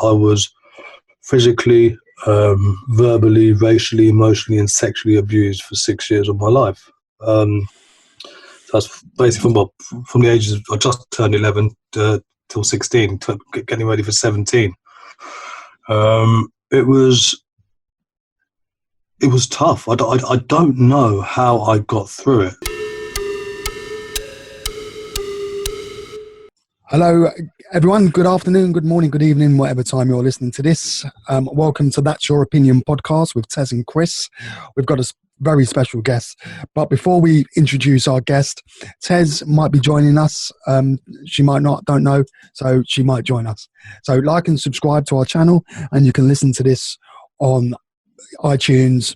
I was physically, verbally, racially, emotionally, and sexually abused for 6 years of my life. So that's basically from the ages of, I just turned 11 till 16, getting ready for 17. It was tough. I don't know how I got through it. Hello, everyone. Good afternoon, good morning, good evening, whatever time you're listening to this. Welcome to That's Your Opinion podcast with Tez and Chris. We've got a very special guest. But before we introduce our guest, Tez might be joining us. She might not, don't know. So she might join us. So like and subscribe to our channel, and you can listen to this on iTunes,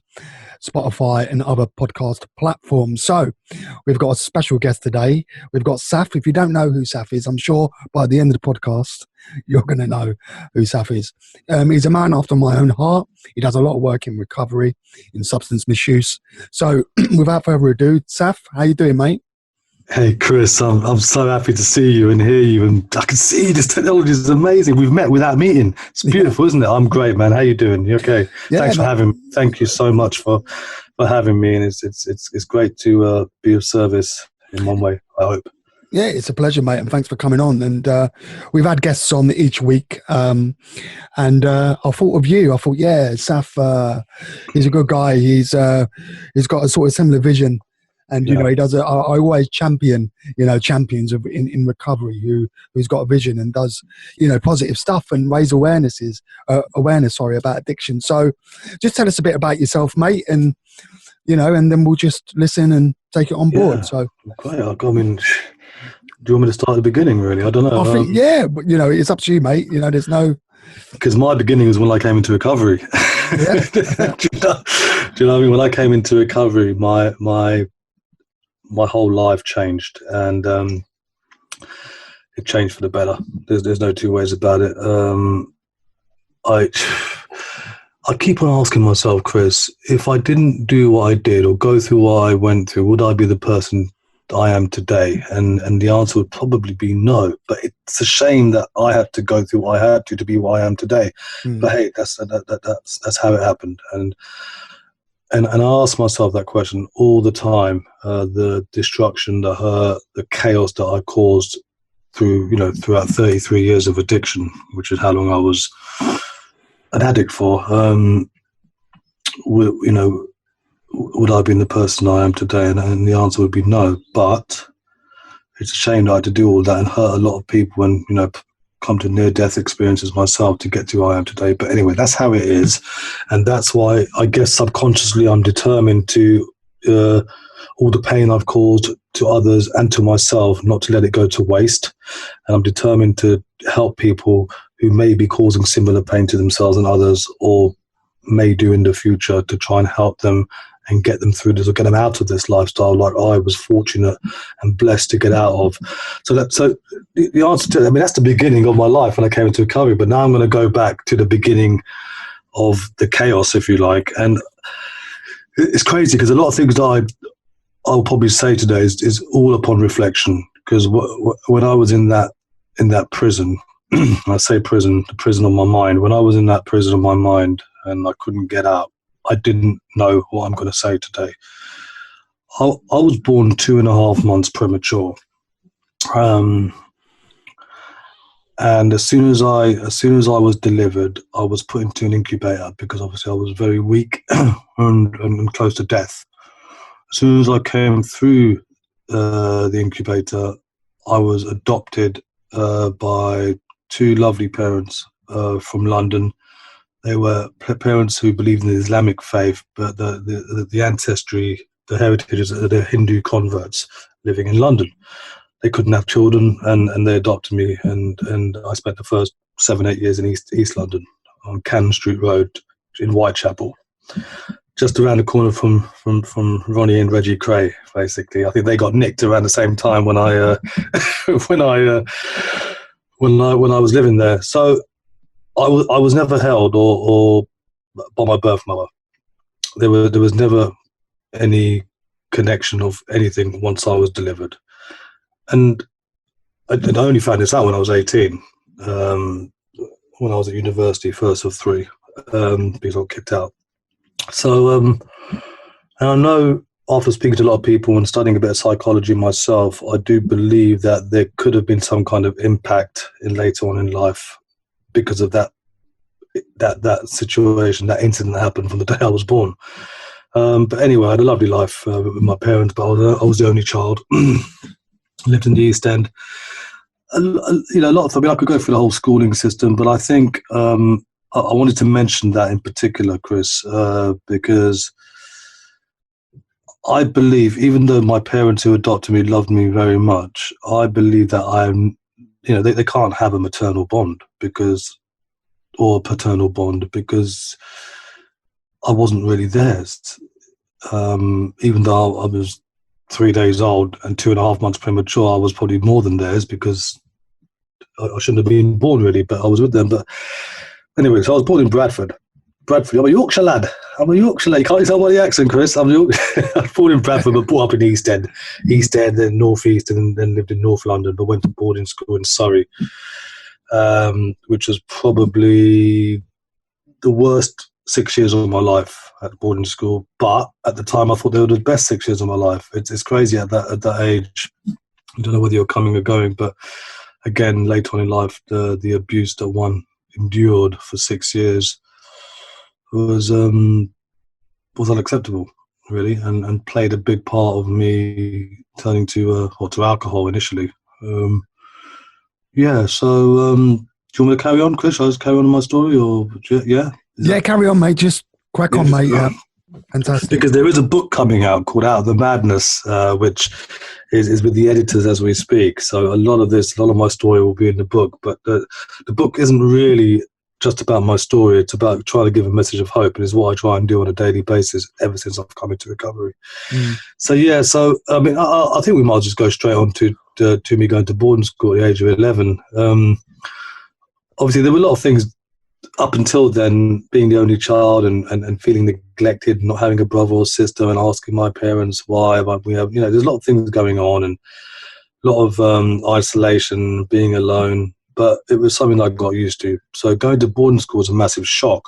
Spotify and other podcast platforms. So we've got a special guest today. We've got Saf. If you don't know who Saf is, I'm sure by the end of the podcast you're going to know who Saf is. He's a man after my own heart. He does a lot of work in recovery, in substance misuse. So without further ado, Saf, how you doing, mate? Hey Chris, I'm so happy to see you and hear you, and I can see this technology is amazing. We've met without meeting. It's beautiful, isn't it? I'm great, man. How you doing? You okay? Yeah, thanks for having me. Thank you so much for having me, and it's great to be of service in one way, I hope. Yeah, it's a pleasure, mate, and thanks for coming on. And we've had guests on each week, and I thought of you. I thought, yeah, Saf, he's a good guy. He's got a sort of similar vision. And, you know, he does I always champion, champions in recovery who's got a vision and does, positive stuff and raise awareness about addiction. So just tell us a bit about yourself, mate, and, and then we'll just listen and take it on board. So, great. I mean, do you want me to start at the beginning, really? I don't know. I think, but, it's up to you, mate. There's no... Because my beginning was when I came into recovery. Yeah. Do you know what I mean? When I came into recovery, my whole life changed, and it changed for the better. There's no two ways about it. I keep on asking myself, Chris, if I didn't do what I did or go through what I went through, would I be the person I am today? And the answer would probably be no. But it's a shame that I had to go through what I had to be what I am today. But hey, that's how it happened. And I ask myself that question all the time, the destruction, the hurt, the chaos that I caused throughout 33 years of addiction, which is how long I was an addict for. Would I have been the person I am today? And the answer would be no. But it's a shame that I had to do all that and hurt a lot of people and, come to near-death experiences myself to get to where I am today. But anyway, that's how it is. And that's why I guess subconsciously I'm determined to, all the pain I've caused to others and to myself, not to let it go to waste. And I'm determined to help people who may be causing similar pain to themselves and others, or may do in the future, to try and help them and get them through this, or get them out of this lifestyle like I was fortunate and blessed to get out of. So the answer to, that's the beginning of my life when I came into recovery, but now I'm going to go back to the beginning of the chaos, if you like. And it's crazy because a lot of things that I'll probably say today is all upon reflection, because when I was in that prison, I say prison, the prison of my mind, when I was in that prison of my mind and I couldn't get out, I didn't know what I'm going to say today. I was born 2.5 months premature, and as soon as I was delivered, I was put into an incubator because obviously I was very weak and close to death. As soon as I came through the incubator, I was adopted by 2 lovely parents from London. They were parents who believed in the Islamic faith, but the ancestry, the heritage of the Hindu converts living in London. They couldn't have children, and they adopted me, and I spent the first 7-8 years in East London on Cannon Street Road in Whitechapel, just around the corner from Ronnie and Reggie Cray. Basically, I think they got nicked around the same time when I was living there. So I was never held or by my birth mother. There was never any connection of anything once I was delivered, and I only found this out when I was 18. when I was at university, first of three, because I got kicked out. So, and I know after speaking to a lot of people and studying a bit of psychology myself, I do believe that there could have been some kind of impact in later on in life because of that situation, that incident that happened from the day I was born. But anyway, I had a lovely life with my parents, but I was the only child. Lived in the East End. A lot of, I mean, I could go through the whole schooling system, but I think I wanted to mention that in particular, Chris, because I believe, even though my parents who adopted me loved me very much, I believe that they can't have a maternal bond or a paternal bond because I wasn't really theirs. Even though I was 3 days old and 2.5 months premature, I was probably more than theirs because I shouldn't have been born really, but I was with them. But anyway, so I was born in Bradford. I'm a Yorkshire lad. You can't tell by the accent, Chris. I was born in Bradford, but brought up in East End, then North East, and then lived in North London, but went to boarding school in Surrey, which was probably the worst 6 years of my life at boarding school. But at the time, I thought they were the best 6 years of my life. It's crazy at that age. I don't know whether you're coming or going, but again, later on in life, the abuse that one endured for 6 years was unacceptable, really, and played a big part of me turning to alcohol initially. So do you want me to carry on, Chris? I'll just carry on my story, or yeah? Carry on, mate. Just crack on, mate. Yeah, fantastic. Because there is a book coming out called Out of the Madness, which is with the editors as we speak. So a lot of my story will be in the book, but the book isn't really just about my story. It's about trying to give a message of hope, and is what I try and do on a daily basis ever since I've come into recovery. So I mean, I think we might just go straight on to me going to boarding school at the age of 11. Obviously, there were a lot of things up until then, being the only child and feeling neglected, not having a brother or sister, and asking my parents why. But there's a lot of things going on, and a lot of isolation, being alone. But it was something I got used to. So going to boarding school was a massive shock.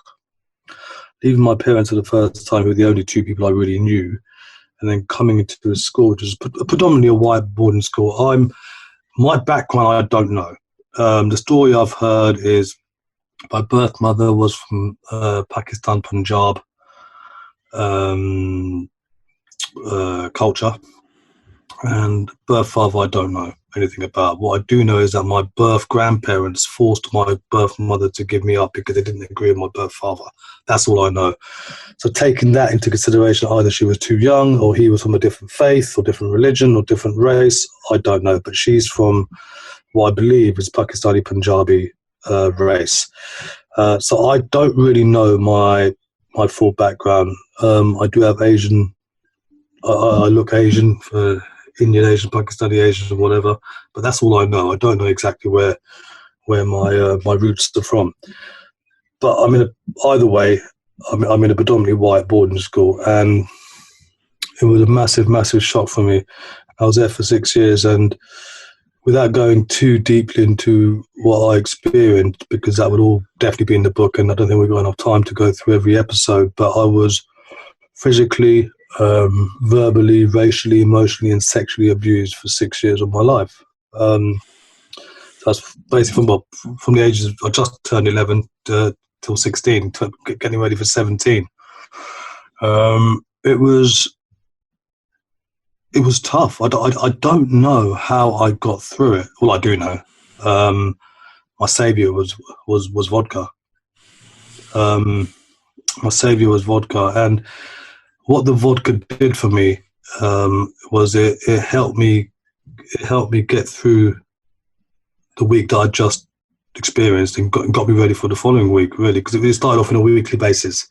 Leaving my parents for the first time, who were the only two people I really knew, and then coming into a school which was predominantly a white boarding school. My background, I don't know. The story I've heard is my birth mother was from Pakistan, Punjab culture, and birth father I don't know anything about. What I do know is that my birth grandparents forced my birth mother to give me up because they didn't agree with my birth father. That's all I know. So taking that into consideration, either she was too young or he was from a different faith or different religion or different race, I don't know. But she's from what I believe is Pakistani Punjabi race. So I don't really know my full background. I do have Asian. I look Asian, for Indian Asian, Pakistani Asian, or whatever. But that's all I know. I don't know exactly where my roots are from. But either way, I'm in a predominantly white boarding school, and it was a massive, massive shock for me. I was there for 6 years, and without going too deeply into what I experienced, because that would all definitely be in the book, and I don't think we've got enough time to go through every episode, but I was physically, verbally, racially, emotionally, and sexually abused for 6 years of my life. So that's basically from the ages of, I just turned 11 till 16, getting ready for 17. It was tough. I don't know how I got through it. Well, I do know. My saviour was vodka. My saviour was vodka, and what the vodka did for me was it helped me get through the week that I just experienced and got me ready for the following week, really, because it started off on a weekly basis.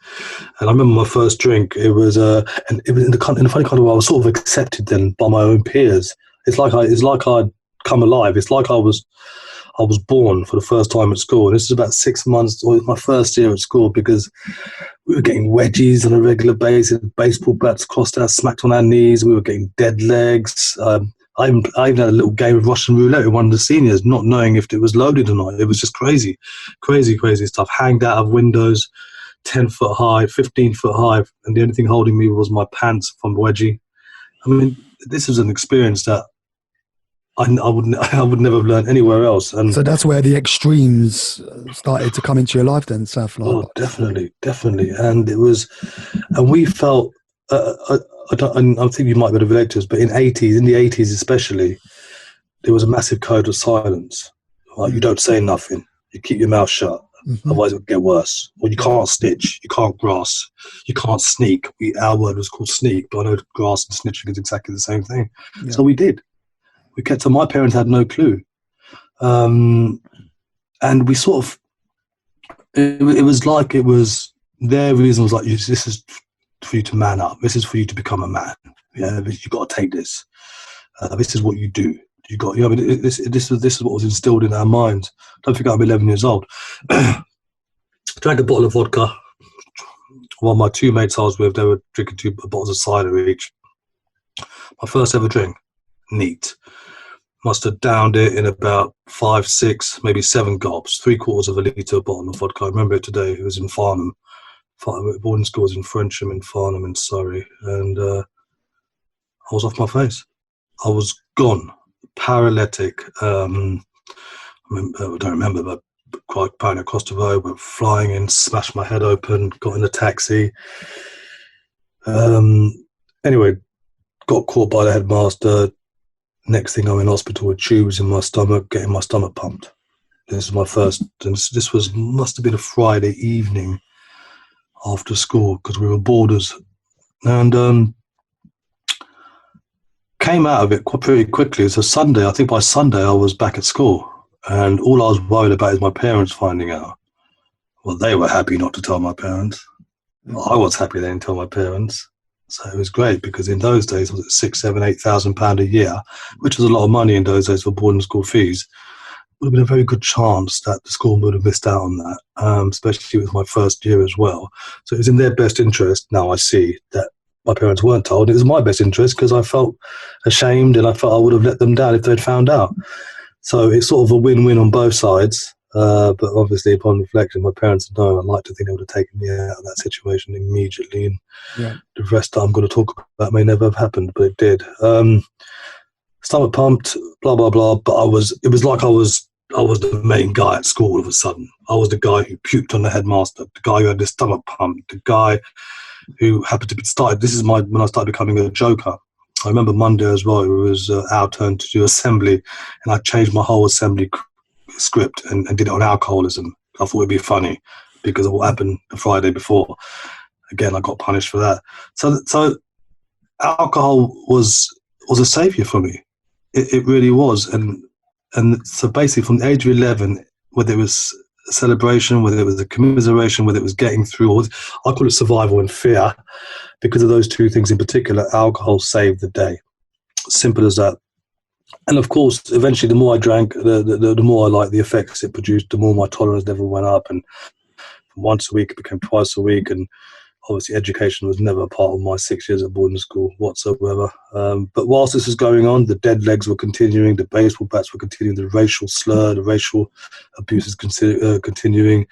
And I remember my first drink, it was in the funny kind of way, I was sort of accepted then by my own peers. It's like I'd come alive. It's like I was born for the first time at school. And this is about 6 months, or my first year at school, because we were getting wedgies on a regular basis, baseball bats crossed out, smacked on our knees. We were getting dead legs. I even had a little game of Russian roulette with one of the seniors, not knowing if it was loaded or not. It was just crazy, crazy stuff. Hanged out of windows, 10 foot high, 15 foot high, and the only thing holding me was my pants from wedgie. I mean, this is an experience that I would never have learned anywhere else. And so that's where the extremes started to come into your life then, Saf? oh, definitely. And we felt, I think you might be able to relate to this, but in the 80s especially, there was a massive code of silence. Right? You don't say nothing. You keep your mouth shut. Mm-hmm. Otherwise it'll get worse. Or you can't snitch. You can't grass. You can't sneak. Our word was called sneak, but I know grass and snitching is exactly the same thing. Yeah. So we did. We kept, so my parents had no clue. And we sort of, it was their reason was like, this is for you to man up. This is for you to become a man. Yeah, you got to take this. This is what you do. This is what was instilled in our minds. Don't forget, I'm 11 years old. Drank a bottle of vodka. While my two mates I was with, they were drinking 2 bottles of cider each. My first ever drink, neat. Must have downed it in about 5, 6, maybe 7 gulps. 3/4 of a litre bottle of vodka. I remember it today. It was in Farnham. Boarding school was in Frensham in Farnham in Surrey. And I was off my face. I was gone. Paralytic. I don't remember, but quite apparently across the road, went flying in, smashed my head open, got in a taxi. Anyway, got caught by the headmaster. Next thing, I'm in hospital with tubes in my stomach, getting my stomach pumped. This is my first, and this must have been a Friday evening after school because we were boarders, and came out of it pretty quickly. It's a Sunday. I think by Sunday I was back at school, and all I was worried about is my parents finding out. Well, they were happy not to tell my parents. I was happy they didn't tell my parents. So it was great because in those days, was it £6,000, £8,000 a year, which was a lot of money in those days for boarding school fees. Would have been a very good chance that the school would have missed out on that, especially with my first year as well. So it was in their best interest. Now I see that my parents weren't told. It was my best interest because I felt ashamed and I felt I would have let them down if they'd found out. So it's sort of a win-win on both sides. But obviously, upon reflection, my parents know I'd like to think they would have taken me out of that situation immediately. And the rest that I'm going to talk about may never have happened, but it did. Stomach pumped, blah, blah, blah. But it was like I was the main guy at school all of a sudden. I was the guy who puked on the headmaster, the guy who had the stomach pump, the guy who happened to be started. This is when I started becoming a joker. I remember Monday as well. It was our turn to do assembly, and I changed my whole assembly script and did it on alcoholism. I thought it'd be funny because of what happened the Friday before. Again, I got punished for that. So alcohol was a savior for me. It really was. And so basically from the age of 11, whether it was a celebration, whether it was a commiseration, whether it was getting through, I call it survival and fear. Because of those two things in particular, alcohol saved the day. Simple as that. And of course, eventually, the more I drank, the more I liked the effects it produced, the more my tolerance level went up. And from once a week, it became twice a week. And obviously, education was never a part of my 6 years at boarding school whatsoever. But whilst this was going on, the dead legs were continuing, the baseball bats were continuing, the racial slur, the racial abuse is continuing.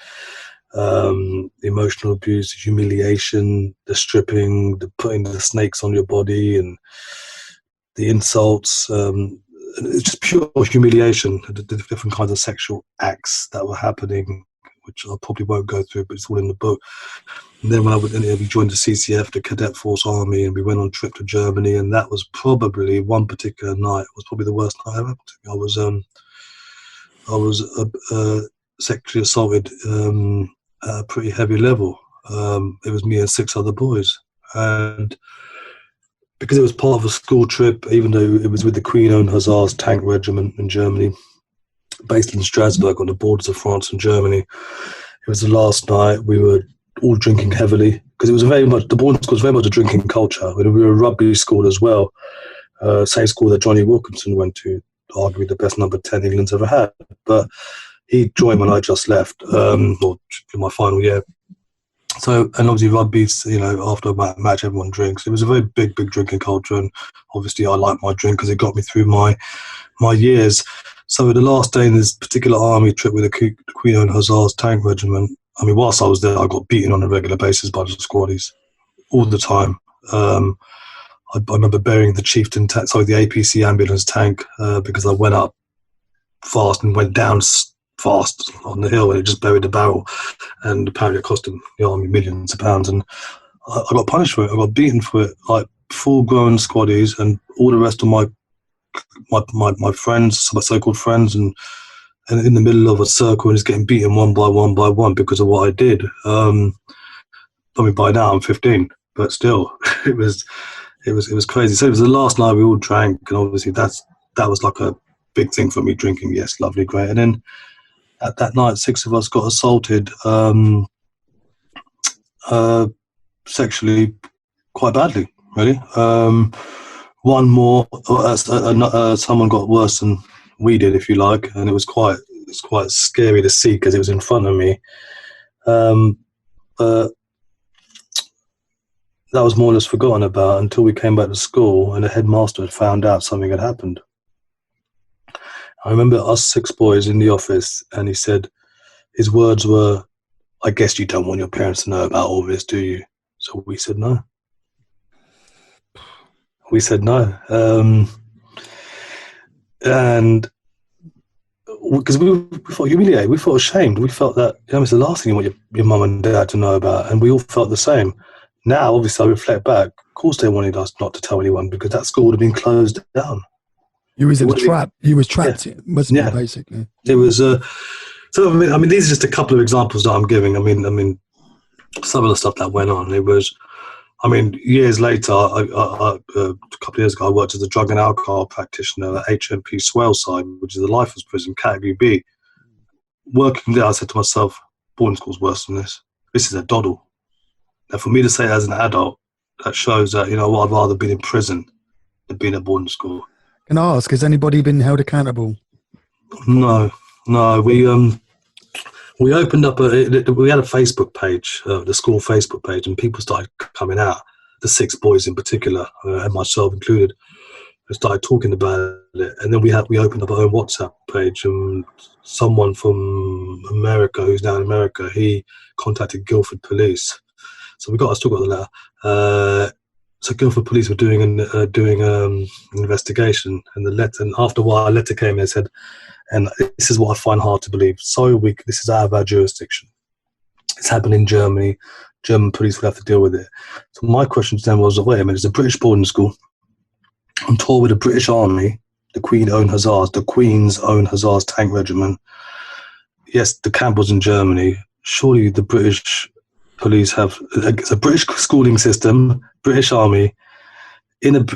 The emotional abuse, the humiliation, the stripping, the putting the snakes on your body, and the insults. It's just pure humiliation. The different kinds of sexual acts that were happening, which I probably won't go through, but it's all in the book. And then when we joined the CCF, the Cadet Force Army, and we went on a trip to Germany, and that was probably one particular night was probably the worst night ever. I was sexually assaulted at a pretty heavy level. It was me and 6 other boys, and because it was part of a school trip, even though it was with the Queen-owned Hussars tank regiment in Germany, based in Strasbourg on the borders of France and Germany. It was the last night. We were all drinking heavily because it was the boarding school was very much a drinking culture. We were a rugby school as well, same school that Johnny Wilkinson went to, arguably the best number 10 England's ever had. But he joined when I just left, or in my final year. So, and obviously rugby's, after a match, everyone drinks. It was a very big drinking culture, and obviously I liked my drink because it got me through my years. So the last day in this particular army trip with the Queen Anne Hussars tank regiment, I mean, whilst I was there, I got beaten on a regular basis by the squaddies all the time. I remember burying the chieftain, the APC ambulance tank, because I went up fast and went down fast on the hill, and it just buried the barrel, and apparently it cost him the army millions of pounds, and I got punished for it. I got beaten for it, like full-grown squaddies, and all the rest of my friends, my so-called friends, and in the middle of a circle, and just getting beaten one by one because of what I did. I mean, by now I'm 15, but still, it was crazy. So it was the last night we all drank, and obviously that was like a big thing for me, drinking. Yes, lovely, great. And then at that night, 6 of us got assaulted sexually quite badly, really. One more, someone got worse than we did, if you like, and it was quite scary to see because it was in front of me. That was more or less forgotten about until we came back to school and the headmaster had found out something had happened. I remember us 6 boys in the office, and he said, his words were, "I guess you don't want your parents to know about all this, do you?" So we said no. We said no. And because we felt humiliated, we felt ashamed, we felt that it's the last thing you want your mum and dad to know about, and we all felt the same. Now, obviously, I reflect back, of course they wanted us not to tell anyone, because that school would have been closed down. You was in a trap. You was trapped, wasn't you, basically? It was. So I mean, these are just a couple of examples that I'm giving. I mean, some of the stuff that went on. It was. I mean, years later, a couple of years ago, I worked as a drug and alcohol practitioner at HMP Swaleside, which is a lifers prison, Category B. Working there, I said to myself, boarding school's worse than this. This is a doddle. Now, for me to say as an adult, that shows that, I'd rather been in prison than being at boarding school. Can I ask, has anybody been held accountable? No. We opened up we had a Facebook page, the school Facebook page, and people started coming out. The 6 boys in particular, and myself included, started talking about it. And then we opened up our own WhatsApp page, and someone from America, who's now in America, he contacted Guildford Police. So I still got the letter. So Guildford Police were doing an investigation, and after a while, a letter came and they said, and this is what I find hard to believe, this is out of our jurisdiction. It's happened in Germany. German police would have to deal with it. So my question to them was, wait a minute, it's a British boarding school on tour with the British Army, the Queen's Own Hussars tank regiment. Yes, the camp was in Germany. Surely the British police have a British schooling system, British Army, and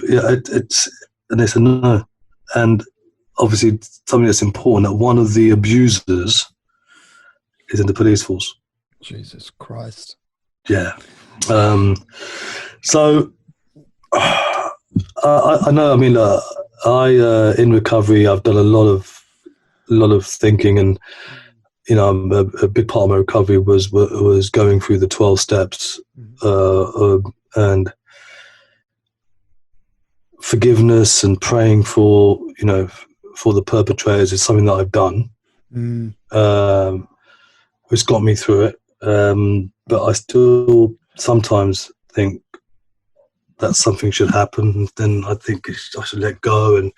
they said no. And obviously, something that's important, that one of the abusers is in the police force. Jesus Christ. Yeah. So I know. I mean, in recovery, I've done a lot of thinking, and a big part of my recovery was going through the 12 steps, and forgiveness and praying for the perpetrators is something that I've done, which got me through it. But I still sometimes think that something should happen. Then I think I should let go, and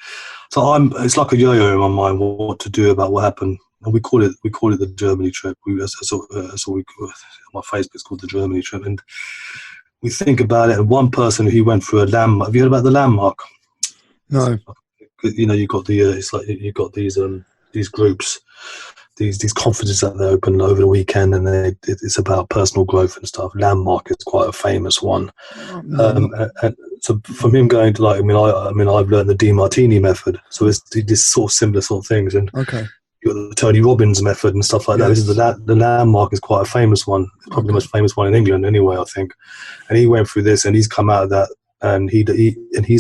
so it's like a yo-yo in my mind. What to do about what happened, and we call it the Germany trip. That's what we my Facebook's called the Germany trip, and we think about it. And one person who went through a landmark. Have you heard about the landmark? No. You got it's like you got these groups, these conferences that they open over the weekend, and it's about personal growth and stuff. Landmark is quite a famous one. And so from him going to I've learned the DeMartini method. So it's this sort of similar sort of things, and you got the Tony Robbins method and stuff like that. This is the Landmark is quite a famous one, probably the most famous one in England anyway, I think. And he went through this, and he's come out of that, and he's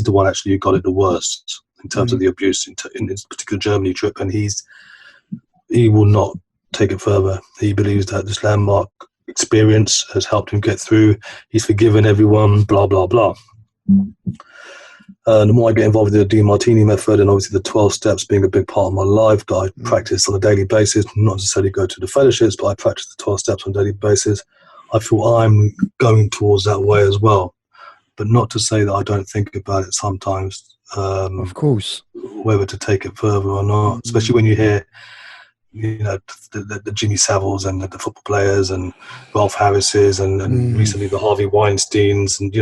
the one actually who got it the worst in terms of the abuse in this particular Germany trip, and he will not take it further. He believes that this Landmark experience has helped him get through. He's forgiven everyone, blah, blah, blah. The more I get involved with the DeMartini method, and obviously the 12 steps being a big part of my life that I practice on a daily basis, not necessarily go to the fellowships, but I practice the 12 steps on a daily basis, I feel I'm going towards that way as well. But not to say that I don't think about it sometimes. Of course. Whether to take it further or not, especially when you hear, the Jimmy Saviles and the football players and Ralph Harris's and recently the Harvey Weinsteins and,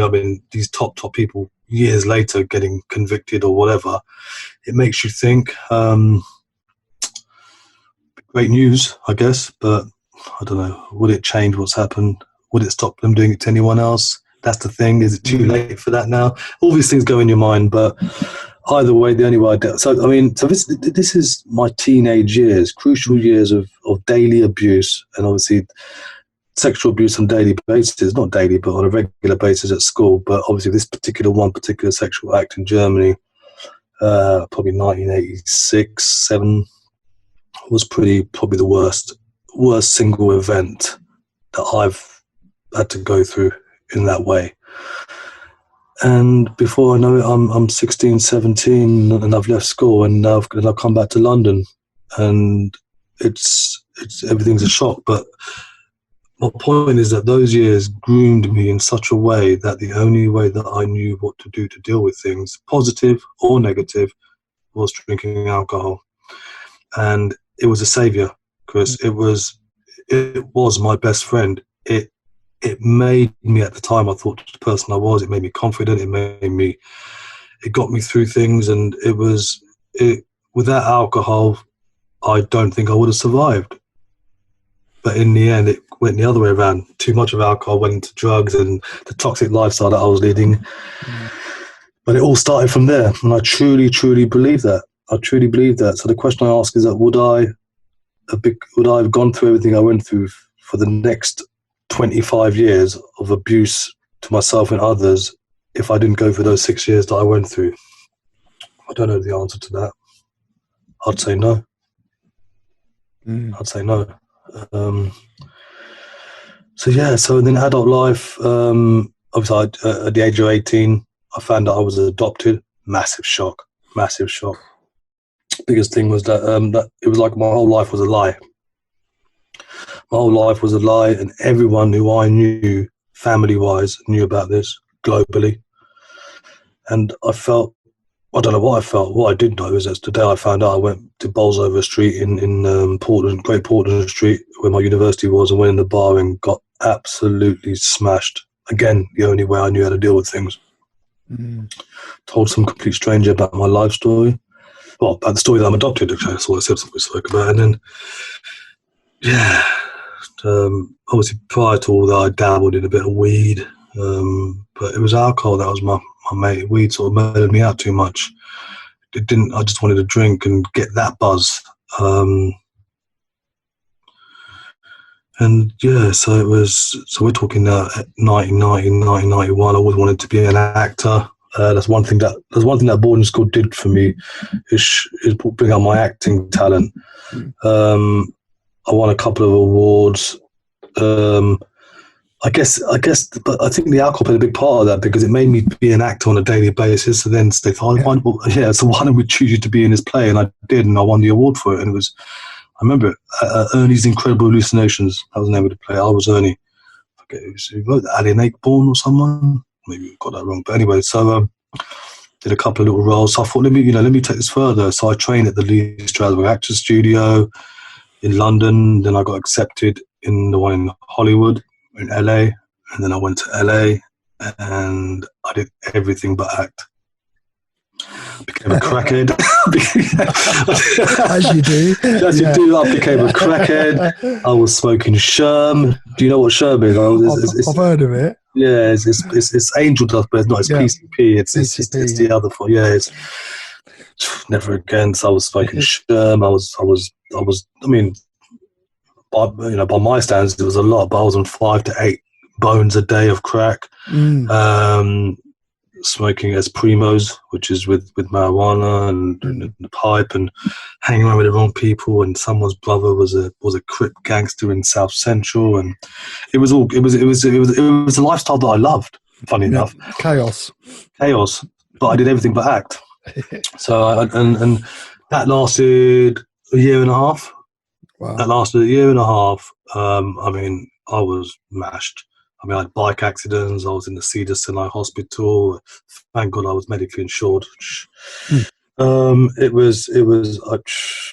these top people years later getting convicted or whatever. It makes you think. Great news, I guess, but I don't know. Would it change what's happened? Would it stop them doing it to anyone else? That's the thing. Is it too late for that now? All these things go in your mind, but either way, the only way I do. So this is my teenage years, crucial years of daily abuse, and obviously sexual abuse on a daily basis, not daily, but on a regular basis at school. But obviously this particular sexual act in Germany, probably 1986, 7, was probably the worst single event that I've had to go through in that way. And before I know it, I'm 16, 17, and I've left school, and I've come back to London, and it's everything's a shock. But my point is that those years groomed me in such a way that the only way that I knew what to do to deal with things, positive or negative, was drinking alcohol. And it was a savior, Chris. It was my best friend. It made me, at the time, I thought the person I was, it made me confident, it got me through things, and without alcohol, I don't think I would have survived. But in the end, it went the other way around. Too much of alcohol went into drugs and the toxic lifestyle that I was leading. But it all started from there, and I truly, truly believe that. So the question I ask is that would I have gone through everything I went through for the next 25 years of abuse to myself and others if I didn't go through those 6 years that I went through? I don't know the answer to that. I'd say no. I'd say no. So then adult life, obviously at the age of 18, I found out I was adopted. Massive shock. Biggest thing was that it was like my whole life was a lie. My whole life was a lie, and everyone who I knew, family-wise, knew about this globally. And I don't know what I felt. What I did know is that today I found out I went to Bolsover Street in Portland, Great Portland Street, where my university was, and went in the bar and got absolutely smashed. Again, the only way I knew how to deal with things. Told some complete stranger about my life story. Well, about the story that I'm adopted, actually. That's what I said, we spoke about. And then, obviously prior to all that, I dabbled in a bit of weed, but it was alcohol that was my mate. Weed sort of mellowed me out too much. I just wanted to drink and get that buzz. So we're talking 1990, 1991. I always wanted to be an actor. That's one thing that boarding school did for me, is bring out my acting talent. I won a couple of awards. I guess, but I think the alcohol played a big part of that, because it made me be an actor on a daily basis. So then they thought, so why don't we choose you to be in this play? And I did, and I won the award for it. And it was, I remember Ernie's Incredible Hallucinations. That was the name of the play. I was Ernie. I forget who wrote that, Alan Ayckbourn or someone. Maybe I got that wrong. But anyway, so did a couple of little roles. So I thought, let me take this further. So I trained at the Lee Strasberg Actors Studio in London. Then I got accepted in the one in Hollywood, in LA. And then I went to LA and I did everything but act. Became a crackhead. As you do. As you do. I became a crackhead. I was smoking Sherm. Do you know what Sherm is? I've heard of it. Yeah, it's angel dust, but it's not. It's PCP. It's the other form. Yeah, it's never again. So I was smoking Sherm. I mean, by my standards, it was a lot. But I was on 5 to 8 bones a day of crack. smoking as primos, which is with marijuana and the pipe, and hanging around with the wrong people. And someone's brother was a Crip gangster in South Central, and it was a lifestyle that I loved. Funny enough, chaos. But I did everything but act. So and that lasted a year and a half. Wow. That lasted a year and a half. I mean, I was mashed. I mean, I had bike accidents. I was in the Cedar Sinai Hospital. Thank God I was medically insured. It was.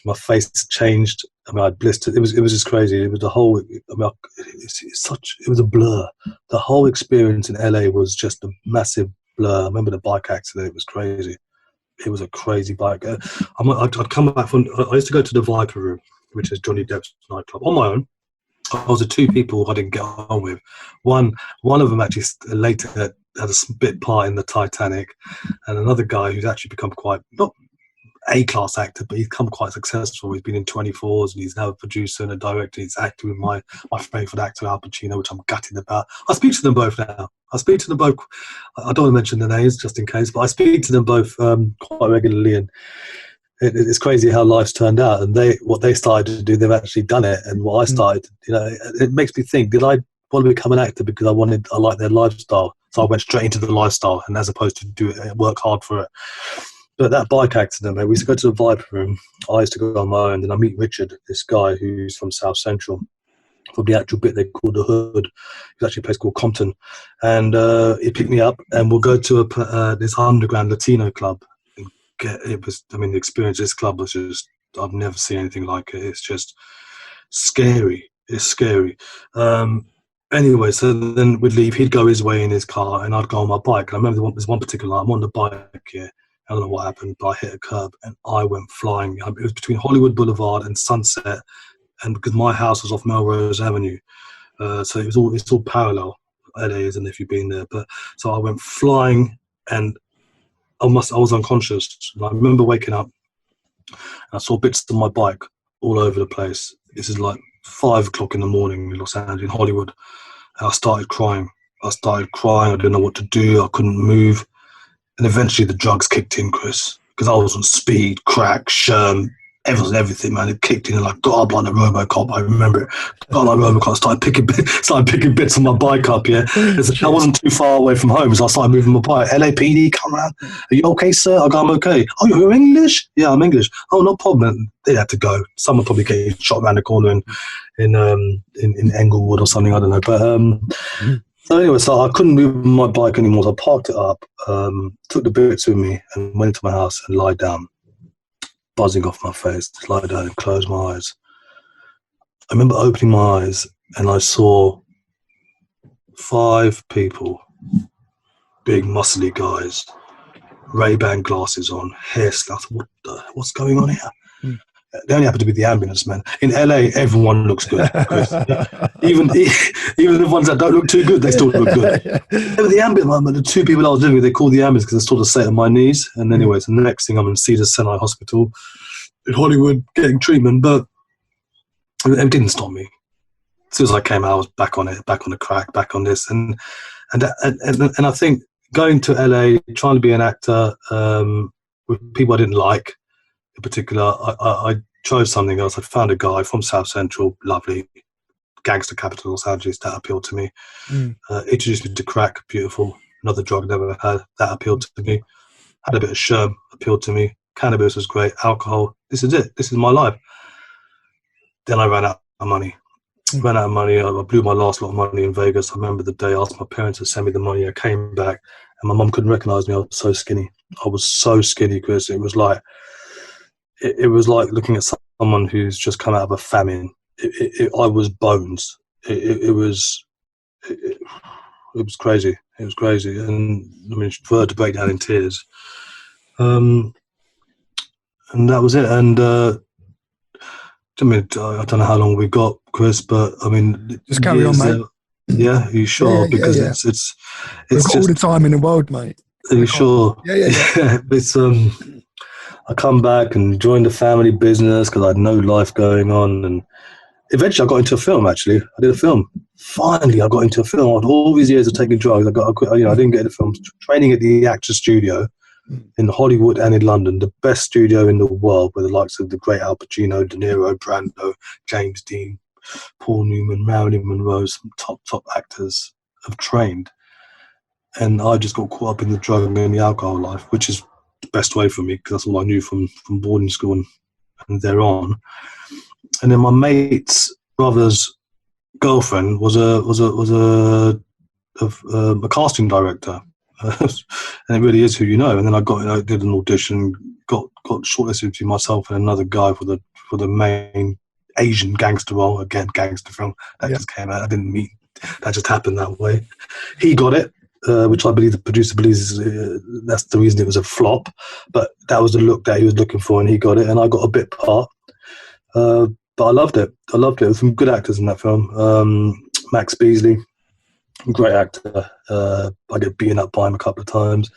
My face changed. I mean, I had blisters. It was just crazy. It was the whole. I mean, it was a blur. The whole experience in LA was just a massive blur. I remember the bike accident. It was crazy. It was a crazy bike. I'd come back from. I used to go to the Viper Room, which is Johnny Depp's nightclub, on my own. I was the two people I didn't get on with. One of them actually later had a bit part in the Titanic, and another guy who's actually become quite, not A-class actor, but he's become quite successful. He's been in 24s, and he's now a producer and a director. He's acting with my favourite actor, Al Pacino, which I'm gutted about. I speak to them both now. I speak to them both. I don't want to mention the names just in case, but I speak to them both quite regularly, and it's crazy how life's turned out, and what they started to do, they've actually done it. And what I started, it makes me think: did I want to become an actor because I like their lifestyle? So I went straight into the lifestyle, and as opposed to work hard for it. But that bike accident, mate, we used to go to the Viper Room. I used to go on my own, and I meet Richard, this guy who's from South Central, from the actual bit they call the Hood. It's actually a place called Compton, and he picked me up, and we'll go to this underground Latino club. The experience of this club was just, I've never seen anything like it. It's just scary. It's scary. Anyway, so then we'd leave. He'd go his way in his car, and I'd go on my bike. And I remember there's one particular night, I'm on the bike here. I don't know what happened, but I hit a curb, and I went flying. It was between Hollywood Boulevard and Sunset, and because my house was off Melrose Avenue, so it's all parallel. LA isn't, if you've been there. But so I went flying, and I was unconscious. And I remember waking up, and I saw bits of my bike all over the place. This is like 5 o'clock in the morning in Los Angeles, in Hollywood. And I started crying. I didn't know what to do. I couldn't move. And eventually the drugs kicked in, Chris, because I was on speed, crack, sherm, everything, man. It kicked in, and I got up like a Robocop. I remember it. Got like Robocop, started picking bits of my bike up, yeah. I wasn't too far away from home, so I started moving my bike. LAPD, come around. Are you okay, sir? I go, I'm okay. Oh, you're English? Yeah, I'm English. Oh, no problem. They had to go. Someone probably getting shot around the corner in Englewood or something, I don't know. But so anyway, so I couldn't move my bike anymore, so I parked it up, took the bits with me, and went into my house and lied down, buzzing off my face, lie down and close my eyes. I remember opening my eyes, and I saw 5 people, big muscly guys, Ray-Ban glasses on, hair slouch. What's going on here? They only happen to be the ambulance men. In LA, everyone looks good, Chris. Even the ones that don't look too good, they still look good. The ambulance, the 2 people I was with, they called the ambulance because I saw the state of my knees. And anyways, the next thing, I'm in Cedar Sinai Hospital in Hollywood getting treatment, but it didn't stop me. As soon as I came out, I was back on it, back on the crack, back on this, and I think going to LA, trying to be an actor with people I didn't like. In particular, I chose something else. I found a guy from South Central, lovely, gangster capital Los Angeles, that appealed to me. Introduced me to crack, beautiful, another drug I never had, that appealed to me. Had a bit of sherm, appealed to me. Cannabis was great, alcohol, this is it, this is my life. Then I ran out of money. I blew my last lot of money in Vegas. I remember the day I asked my parents to send me the money. I came back, and my mum couldn't recognize me. I was so skinny. Chris. It was like, it was like looking at someone who's just come out of a famine. I was bones. It was crazy. It was crazy, and I mean, for her to break down in tears. And that was it. And I mean, I don't know how long we've got, Chris, but I mean, just carry on, mate. Yeah, are you sure? Yeah, because yeah. It's we've got all the time in the world, mate. Are you sure? Yeah. It's I come back and joined the family business because I had no life going on, and eventually I got into a film. Actually, I did a film. finally I got into a film. After all these years of taking drugs, I didn't get into films. Training at the Actors Studio in Hollywood and in London, the best studio in the world, with the likes of the great Al Pacino, De Niro, Brando, James Dean, Paul Newman, Marilyn Monroe, some top actors have trained. And I just got caught up in the drug and the alcohol life, which is the best way for me, because that's all I knew from boarding school and thereon. And then my mate's brother's girlfriend was a casting director, and it really is who you know. And then I did an audition, got shortlisted between myself and another guy for the main Asian gangster role. Again, gangster film that just came out. I didn't mean that, just happened that way. He got it, which I believe the producer believes that's the reason it was a flop. But that was the look that he was looking for, and he got it, and I got a bit part. But I loved it. There were some good actors in that film. Max Beasley, great actor. I get beaten up by him a couple of times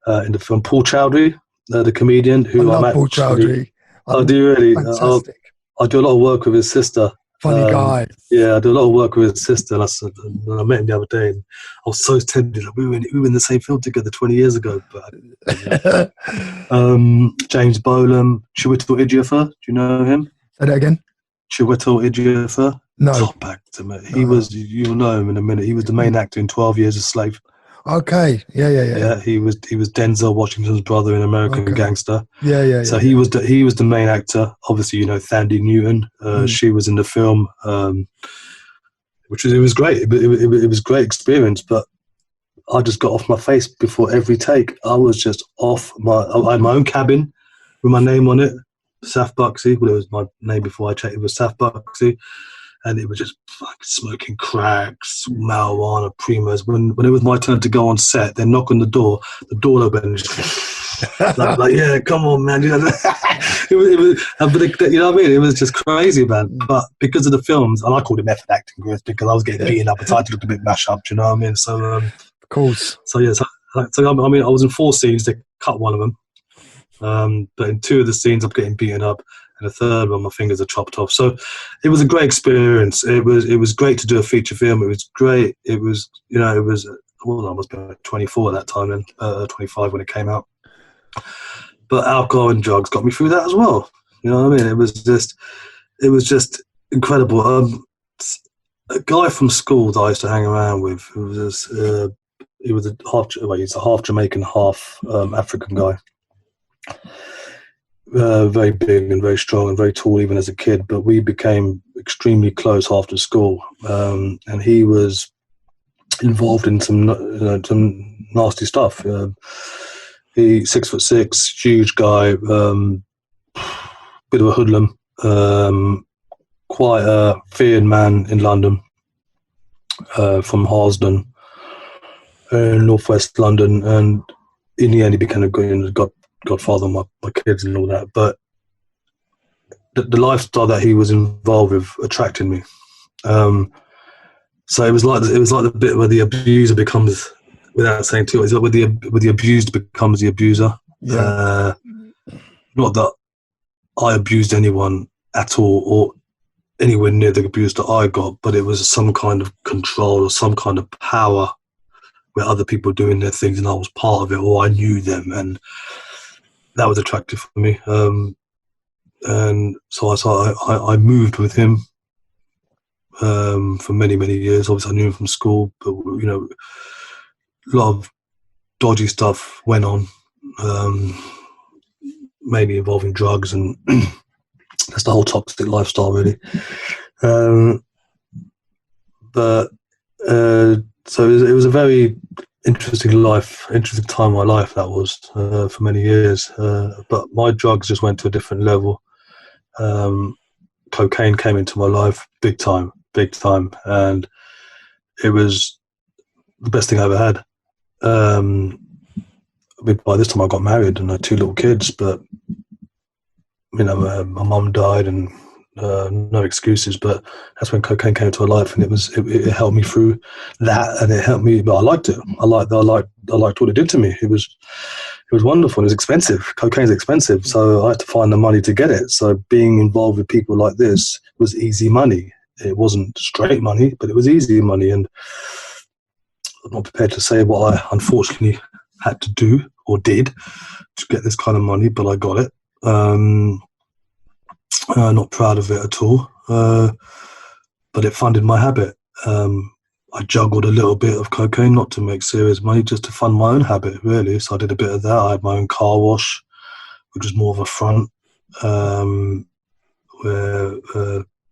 in the film. Paul Chowdhury, the comedian, who I love Paul Chowdhury. I do really. Fantastic. I do a lot of work with his sister. Funny guy. Yeah, I do a lot of work with his sister. And I met him the other day, and I was so tempted. Like, we were in the same film together 20 years ago. But James Bolam, Chiwetel Ejiofor, do you know him? Say that again. Chiwetel Ejiofor. No. Top actor, mate. He was. You'll know him in a minute. He was the main actor in 12 Years a Slave. Okay. Yeah. He was Denzel Washington's brother in American Gangster. Yeah. So he was the main actor. Obviously, Thandie Newton. She was in the film, it was great. It was a great experience. But I just got off my face before every take. I was just off I had my own cabin with my name on it, Saf Buxy. Well, it was my name before I checked. It was Saf Buxy. And it was just like smoking cracks, marijuana, primos. When it was my turn to go on set, they knock on the door opened, and just like, yeah, come on, man. It was, but you know what I mean? It was just crazy, man. But because of the films, and I called it method acting, Chris, because I was getting beaten up and tried to look a bit mash up. Do you know what I mean? So, of course. So yeah, I mean, I was in 4 scenes. They cut one of them, but in 2 of the scenes, I'm getting beaten up. And the third one, my fingers are chopped off. So it was a great experience. It was great to do a feature film. It was great. It was, I must be 24 at that time, and 25 when it came out. But alcohol and drugs got me through that as well. You know what I mean? It was just incredible. A guy from school that I used to hang around with, he's a half Jamaican, half African guy. Very big and very strong and very tall even as a kid, but we became extremely close after school, and he was involved in some nasty stuff. He's 6'6", huge guy, bit of a hoodlum, quite a feared man in London, from Harsden in northwest London, and in the end he became a godfather of my kids and all that. But the lifestyle that he was involved with attracted me. So it was like the bit where the abuser becomes, without saying too much, where the abused becomes the abuser. Yeah. Not that I abused anyone at all or anywhere near the abuse that I got, but it was some kind of control or some kind of power where other people were doing their things and I was part of it, or I knew them, and that was attractive for me. And so I moved with him for many, many years. Obviously, I knew him from school, but a lot of dodgy stuff went on, mainly involving drugs, and that's the whole toxic lifestyle, really. So it was a very interesting time of my life, that was, for many years. But my drugs just went to a different level. Cocaine came into my life big time, and it was the best thing I ever had. By this time I got married and I had 2 little kids, but my mum died, and no excuses, but that's when cocaine came into my life, and it helped me through that, and it helped me. But I liked it. I liked what it did to me. It was wonderful. It was expensive. Cocaine's expensive, so I had to find the money to get it. So being involved with people like this was easy money. It wasn't straight money, but it was easy money. And I'm not prepared to say what I unfortunately had to do or did to get this kind of money, but I got it. Not proud of it at all, but it funded my habit. I juggled a little bit of cocaine, not to make serious money, just to fund my own habit, really. So I did a bit of that. I had my own car wash, which was more of a front, where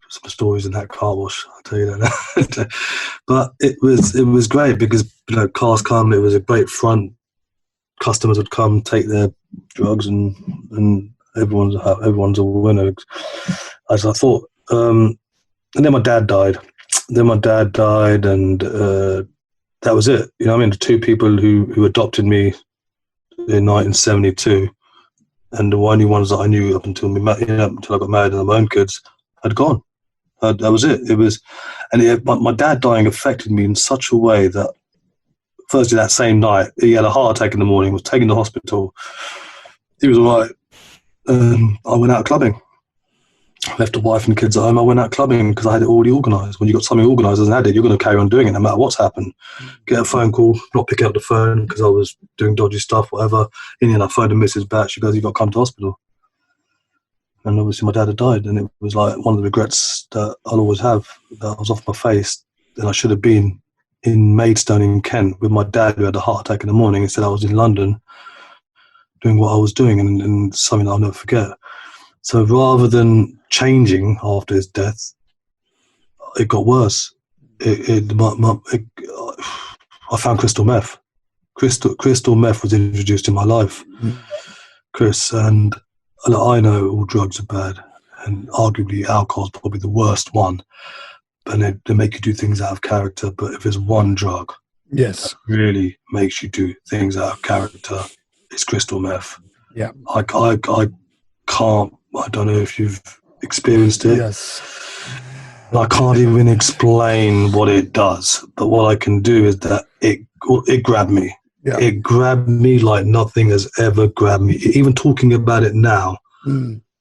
some stories in that car wash, I'll tell you that. But it was great because, you know, cars come, it was a great front. Customers would come, take their drugs, and everyone's a winner. As I thought. And then my dad died. And that was it. You know what I mean? The two people who adopted me in 1972, and the only ones that I knew up until until I got married and had my own kids, had gone. That was it. It was, and my dad dying affected me in such a way that Thursday that same night, he had a heart attack in the morning, was taken to the hospital. He was all right. I went out clubbing. I left the wife and kids at home. I went out clubbing because I had it already organised. When you got something organised as an addict, you're going to carry on doing it no matter what's happened. Get a phone call, not pick up the phone because I was doing dodgy stuff, whatever. In the end, I phoned the missus back. She goes, "You got to come to hospital." And obviously my dad had died, and it was like one of the regrets that I'll always have, that I was off my face, and I should have been in Maidstone in Kent with my dad, who had a heart attack in the morning. Instead, I was in London doing what I was doing, and something that I'll never forget. So rather than changing after his death, it got worse. I found crystal meth. Crystal meth was introduced in my life, Chris, and I know all drugs are bad, and arguably alcohol's probably the worst one, and they make you do things out of character. But if there's one drug that really makes you do things out of character, it's crystal meth. Yeah. I can't, I don't know if you've experienced it. Yes. I can't even explain what it does, but what I can do is that it grabbed me. Yeah. It grabbed me like nothing has ever grabbed me. Even talking about it now,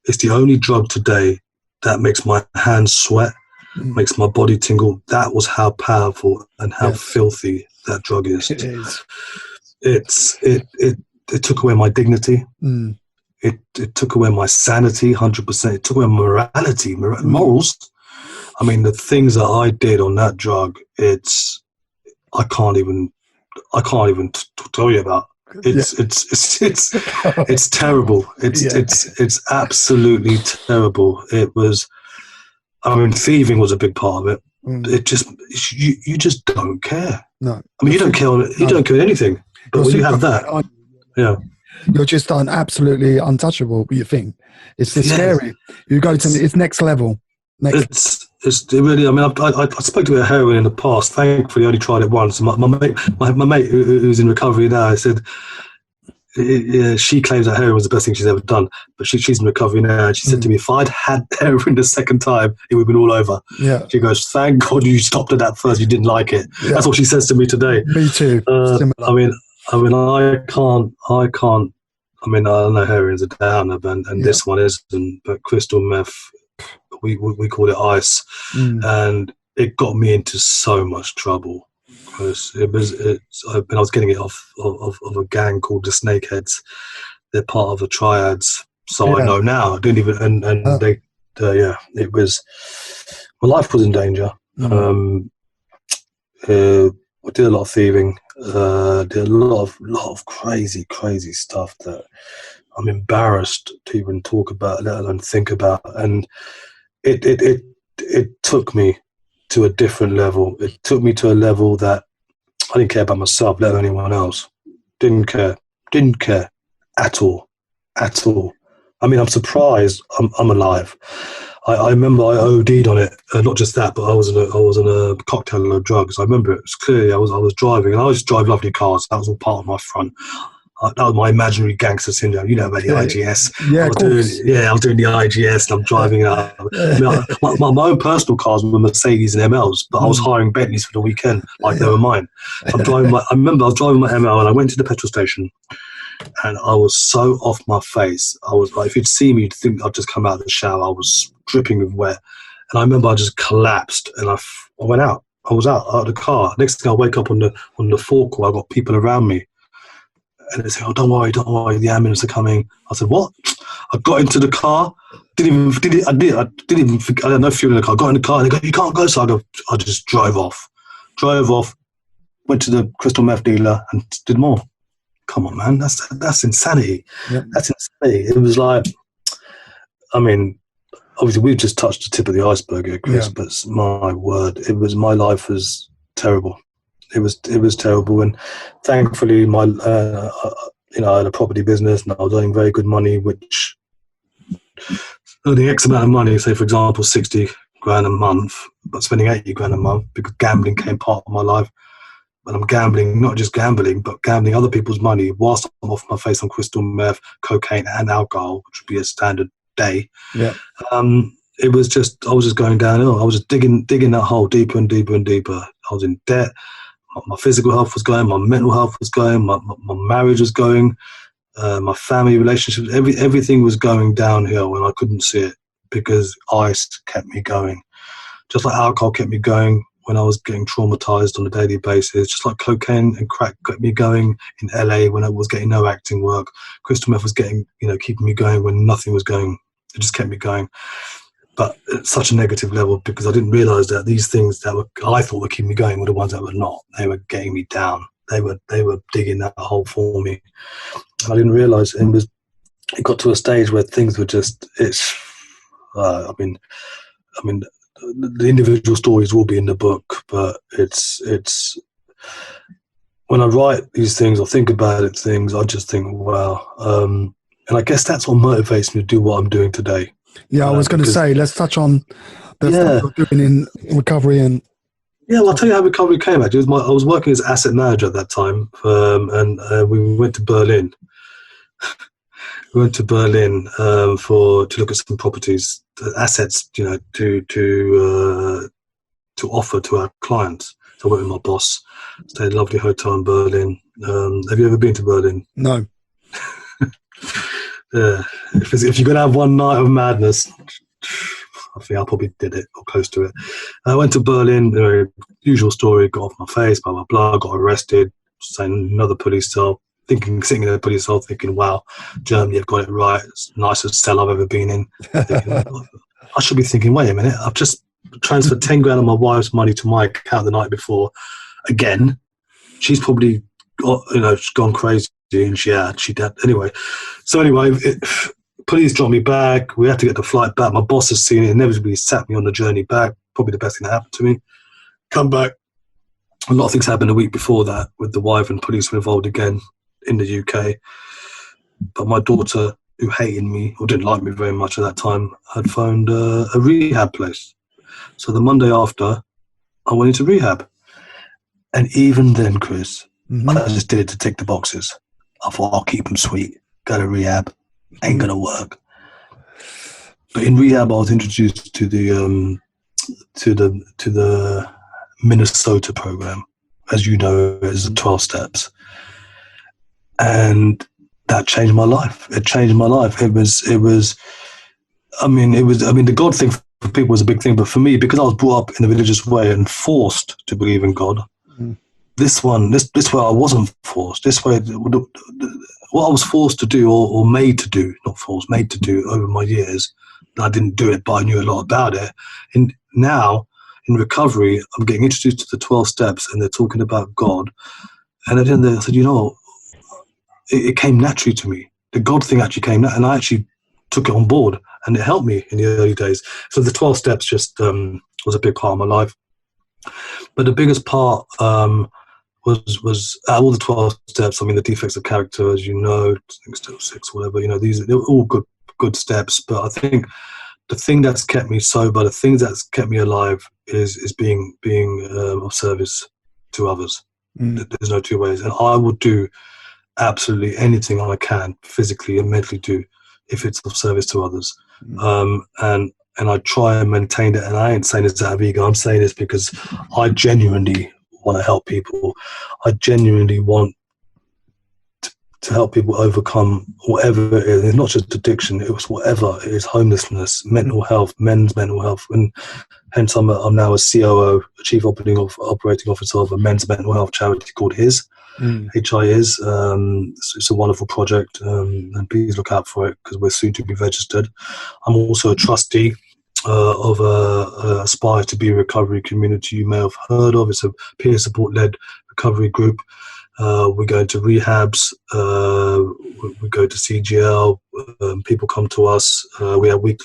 it's the only drug today that makes my hands sweat, makes my body tingle. That was how powerful and how filthy that drug is. It is. It took away my dignity. It took away my sanity, 100%. It took away morality, morals. I mean, the things that I did on that drug, I can't even tell you about. It's terrible. It's absolutely terrible. It was. I mean, thieving was a big part of it. It just you just don't care. No, I mean, you don't care. You don't care anything. But when you have that, you're just absolutely untouchable. You think it's just scary. You go to it's next level. It's really. I mean, I spoke to a heroin in the past. Thankfully, I only tried it once. My mate who's in recovery now, I said, she claims that heroin was the best thing she's ever done, but she's in recovery now. And she said to me, if I'd had heroin the second time, it would have been all over. Yeah. She goes, "Thank God you stopped at that first. You didn't like it." Yeah. That's what she says to me today. Me too. I mean, I can't. I mean, I know heroin's a downer, and this one isn't. But crystal meth, we call it ice, and it got me into so much trouble. Because I was getting it off of a gang called the Snakeheads. They're part of the Triads, so I know now. I didn't even it was, my life was in danger. I did a lot of thieving. Did a lot of crazy stuff that I'm embarrassed to even talk about, let alone think about. And it took me to a different level. It took me to a level that I didn't care about myself, let alone anyone else. Didn't care at all. I mean, I'm surprised I'm alive. I remember I OD'd on it. Not just that, but I was in a cocktail of drugs. I remember it was clearly. I was driving, and I always drive lovely cars. That was all part of my front. That was my imaginary gangster syndrome. You know about the IGS. Yeah, I was doing the IGS, and I'm driving out. I mean, my own personal cars were Mercedes and MLs, but I was hiring Bentleys for the weekend, like they were mine. So I remember I was driving my ML, and I went to the petrol station, and I was so off my face. I was like, if you'd see me, you'd think I'd just come out of the shower. I was dripping with wet, And I remember I just collapsed, and I went out. I was out of the car. Next thing I wake up on the forecourt, I got people around me, and they say, "Oh, don't worry, the ambulance are coming." I said, "What?" I got into the car. I didn't even think, I had no fuel in the car. I got in the car, and they go, "You can't go." So I just drove off. Went to the crystal meth dealer and did more. Come on, man, that's insanity. Yep. That's insanity. It was like, I mean, obviously we've just touched the tip of the iceberg here, Chris. But my word, my life was terrible. It was terrible, and thankfully I had a property business, and I was earning very good money, which earning X amount of money, say for example 60 grand a month, but spending 80 grand a month because gambling came part of my life. And I'm gambling, not just gambling, but gambling other people's money whilst I'm off my face on crystal meth, cocaine, and alcohol, which would be a standard day. Yeah. I was just going downhill. I was just digging that hole deeper and deeper and deeper. I was in debt. My physical health was going. My mental health was going. My marriage was going. My family relationships, everything was going downhill, and I couldn't see it because ice kept me going. Just like alcohol kept me going when I was getting traumatized on a daily basis, just like cocaine and crack kept me going in LA when I was getting no acting work. Crystal meth was keeping me going when nothing was going. It just kept me going. But at such a negative level, because I didn't realize that these things that I thought were keeping me going were the ones that were not. They were getting me down. They were digging that hole for me. I didn't realize it got to a stage where things were just, I mean, the individual stories will be in the book, but it's when I write these things or think about things, I just think, wow. And I guess that's what motivates me to do what I'm doing today. Yeah, I was going to say, let's touch on the stuff you're doing in recovery. And yeah, well, I'll tell you how recovery came. Actually, I was working as asset manager at that time, and we went to Berlin. We went to Berlin to look at some properties, assets, to offer to our clients. So I went with my boss, stayed at a lovely hotel in Berlin. Have you ever been to Berlin? No. If you're going to have one night of madness, I think I probably did it or close to it. I went to Berlin, usual story, got off my face, blah, blah, blah, got arrested, saying another police cell. Sitting in a police cell, thinking, wow, Germany have got it right. It's the nicest cell I've ever been in. I should be thinking, wait a minute, I've just transferred 10 grand of my wife's money to my account the night before. Again, she's probably gone crazy, and she did. Anyway, police dropped me back. We had to get the flight back. My boss has seen it, inevitably sat me on the journey back. Probably the best thing that happened to me. Come back. A lot of things happened a week before that with the wife, and police were involved again in the UK. But my daughter, who hated me or didn't like me very much at that time, had found a rehab place. So the Monday after, I went into rehab. And even then, Chris, I just did it to tick the boxes. I thought, I'll keep them sweet. Go to rehab. Ain't going to work. But in rehab, I was introduced to the Minnesota program. As you know, it's the 12 steps. And that changed my life. It changed my life. The God thing for people was a big thing, but for me, because I was brought up in a religious way and forced to believe in God, this way I wasn't forced. This way, what I was forced to do or made to do, not forced, made to do over my years, I didn't do it, but I knew a lot about it. And now, in recovery, I'm getting introduced to the 12 steps, and they're talking about God. And at the end, I said, it came naturally to me. The God thing actually came, and I actually took it on board, and it helped me in the early days. So the 12 steps just was a big part of my life. But the biggest part was out of all the 12 steps. I mean, the defects of character, as you know, I think still 6, whatever. They were all good steps. But I think the thing that's kept me sober, the thing that's kept me alive, is being of service to others. There's no two ways, and I would do absolutely anything I can physically and mentally do if it's of service to others. And I try and maintain it. And I ain't saying this out of ego. I'm saying this because I genuinely want to help people. I genuinely want to help people overcome whatever it is. It's not just addiction, it was whatever it is, homelessness, mental health, men's mental health. And hence I'm now a COO, a Chief Operating Officer of a men's mental health charity called HIS. HI is. It's a wonderful project, and please look out for it because we're soon to be registered. I'm also a trustee of a Aspire to Be recovery community you may have heard of. It's a peer support-led recovery group. We go into rehabs, we go to CGL, people come to us. We have we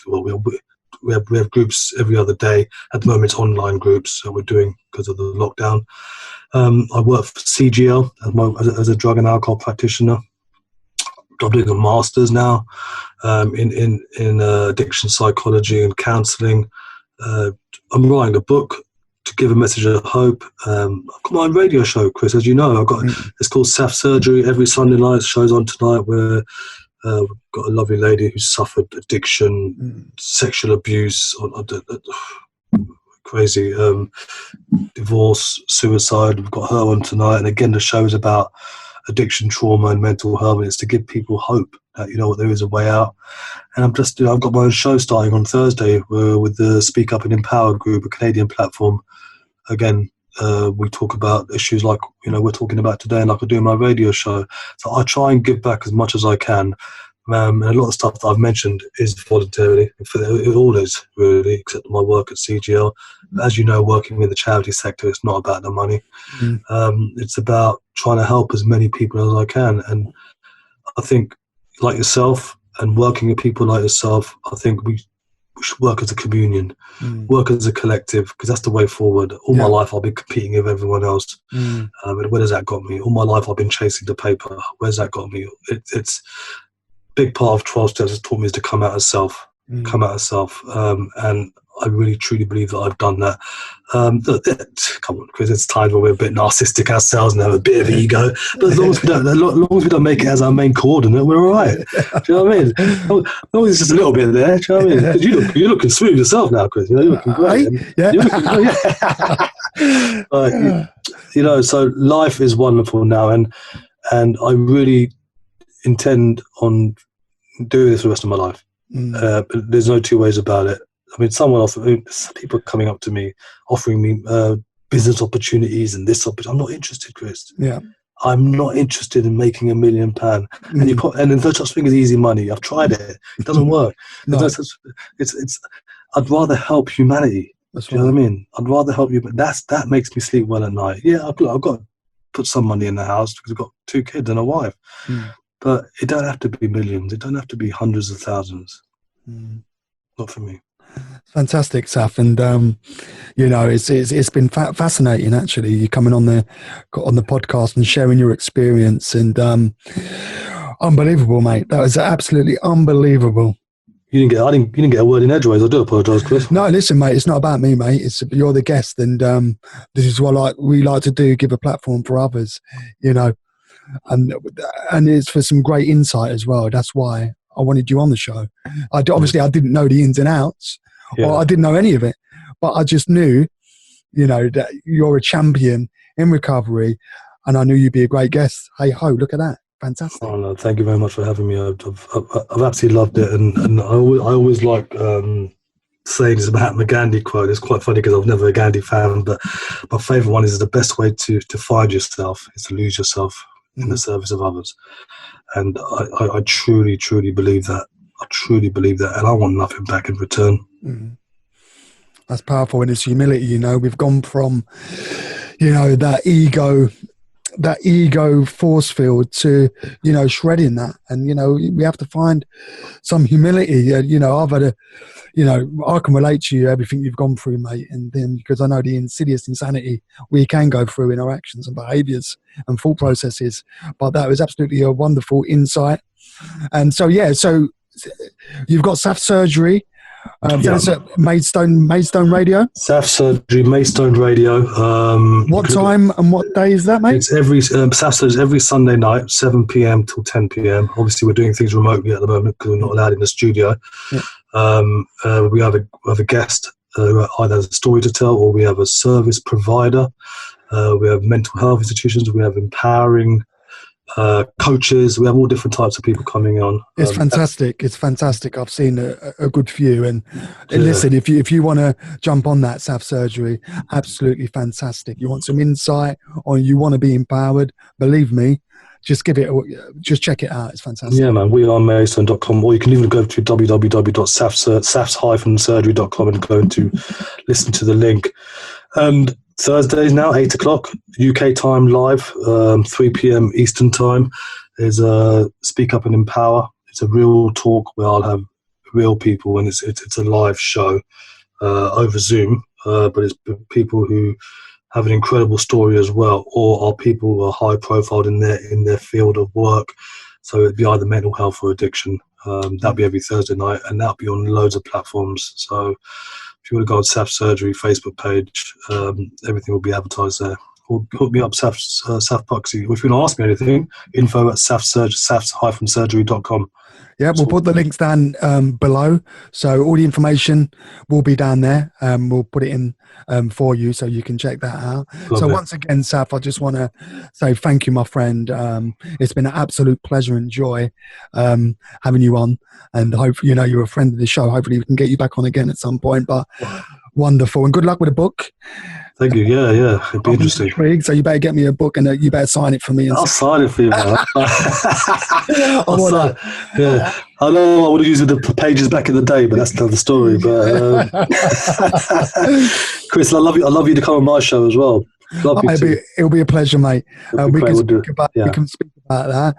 have groups every other day. At the moment, it's online groups that we're doing because of the lockdown. I work for CGL as a drug and alcohol practitioner. I'm doing a master's now in addiction psychology and counselling. I'm writing a book to give a message of hope. I've got my own radio show, Chris, as you know. It's called Saf Surgery. Every Sunday night, show's on tonight where we've got a lovely lady who suffered addiction, sexual abuse, crazy, divorce, suicide. We've got her on tonight. And again, the show is about addiction, trauma, and mental health. And it's to give people hope that, there is a way out. And I've got my own show starting on Thursday with the Speak Up and Empower group, a Canadian platform. Again, we talk about issues like, we're talking about today, and like I do my radio show. So I try and give back as much as I can. And a lot of stuff that I've mentioned is voluntarily. It all is, really, except my work at CGL. As you know, working in the charity sector, it's not about the money. It's about trying to help as many people as I can. And I think, like yourself, and working with people like yourself, I think we should work as a communion, work as a collective, because that's the way forward. All my life I've been competing with everyone else. And where does that got me? All my life I've been chasing the paper. Where's that got me? It's big part of 12 Steps has taught me is to come out of self. And I really truly believe that I've done that. Come on, Chris, it's times where we're a bit narcissistic ourselves and have a bit of ego, but as long as we don't make it as our main coordinate, we're all right. Do you know what I mean? As long as it's just a little bit there, do you know what I mean? Because you're looking smooth yourself now, Chris. You're looking great. You're looking great. So life is wonderful now, and I really intend on doing this for the rest of my life. There's no two ways about it. I mean, some people are coming up to me, offering me business opportunities and this opportunity. I'm not interested, Chris. Yeah, I'm not interested in making £1 million. And there's no such thing as easy money. I've tried it. It doesn't work. No. I'd rather help humanity. That's Do you know what I mean? I'd rather help you, but that makes me sleep well at night. Yeah, I've got to put some money in the house because I've got 2 kids and a wife. But it don't have to be millions. It don't have to be hundreds of thousands. Not for me. Fantastic, Saf, and it's been fascinating actually. You coming on the podcast and sharing your experience, and unbelievable, mate. That was absolutely unbelievable. You didn't get a word in edgeways. I do apologise, Chris. No, listen, mate. It's not about me, mate. You're the guest, and this is what we like to do: give a platform for others. And it's for some great insight as well. That's why I wanted you on the show. Obviously, I didn't know the ins and outs, or I didn't know any of it, but I just knew, that you're a champion in recovery, and I knew you'd be a great guest. Hey ho, look at that. Fantastic. Oh, no, thank you very much for having me. I've absolutely loved it, and I always like saying this Mahatma Gandhi quote. It's quite funny because I was never a Gandhi fan, but my favourite one is the best way to find yourself is to lose yourself in the service of others. And I truly, truly believe that. I truly believe that, and I want nothing back in return. That's powerful, and it's humility. We've gone from, that ego force field to, shredding that, and we have to find some humility. I've had I can relate to you everything you've gone through, mate, and then because I know the insidious insanity we can go through in our actions and behaviours and thought processes. But that was absolutely a wonderful insight. And so you've got Saf Surgery. It's at Maidstone Radio. Saf Surgery, Maidstone Radio. What time and what day is that, mate? It's Saf Surgery every Sunday night, 7 p.m. till 10 p.m. Obviously, we're doing things remotely at the moment because we're not allowed in the studio. We have a guest who either has a story to tell, or we have a service provider. We have mental health institutions. We have empowering coaches. We have all different types of people coming on. It's fantastic. It's fantastic. I've seen a good few. And Yeah. listen, if you want to jump on that Saf surgery, absolutely fantastic. You want some insight or you want to be empowered, believe me, just just check it out. It's fantastic. Yeah, man. wearemason.com, or you can even go to www.safs-surgery.com and go to listen to the link. And Thursdays now, 8 o'clock UK time live, 3 p.m. Eastern time, is Speak Up and Empower. It's a real talk where I'll have real people, and it's a live show over Zoom, but it's people who have an incredible story as well, or are people who are high profiled in their field of work. So it'd be either mental health or addiction. That'll be every Thursday night, and that'll be on loads of platforms. So if you want to go on Saf Surgery Facebook page, everything will be advertised there. Or hook me up, Saf Buxy. Or if you want to ask me anything, info@saf-surgery.com. Yeah, we'll put the links down below. So all the information will be down there. We'll put it in for you so you can check that out. Once again, Saf, I just want to say thank you, my friend. It's been an absolute pleasure and joy having you on. And hopefully, you're a friend of the show. Hopefully we can get you back on again at some point. But wonderful. And good luck with the book. Thank you. Yeah. It'd be interesting. Intrigued, so you better get me a book and you better sign it for me. I'll sign it for you, man. Yeah. I know I would have used the pages back in the day, but that's another story. But Chris, I love you to come on my show as well. It'll be a pleasure, mate. We can speak about that.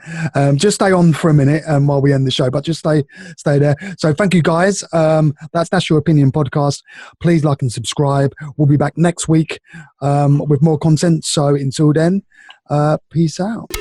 Just stay on for a minute while we end the show, but just stay there. So thank you, guys. That's Your Opinion podcast. Please like and subscribe. We'll be back next week with more content. So until then, peace out.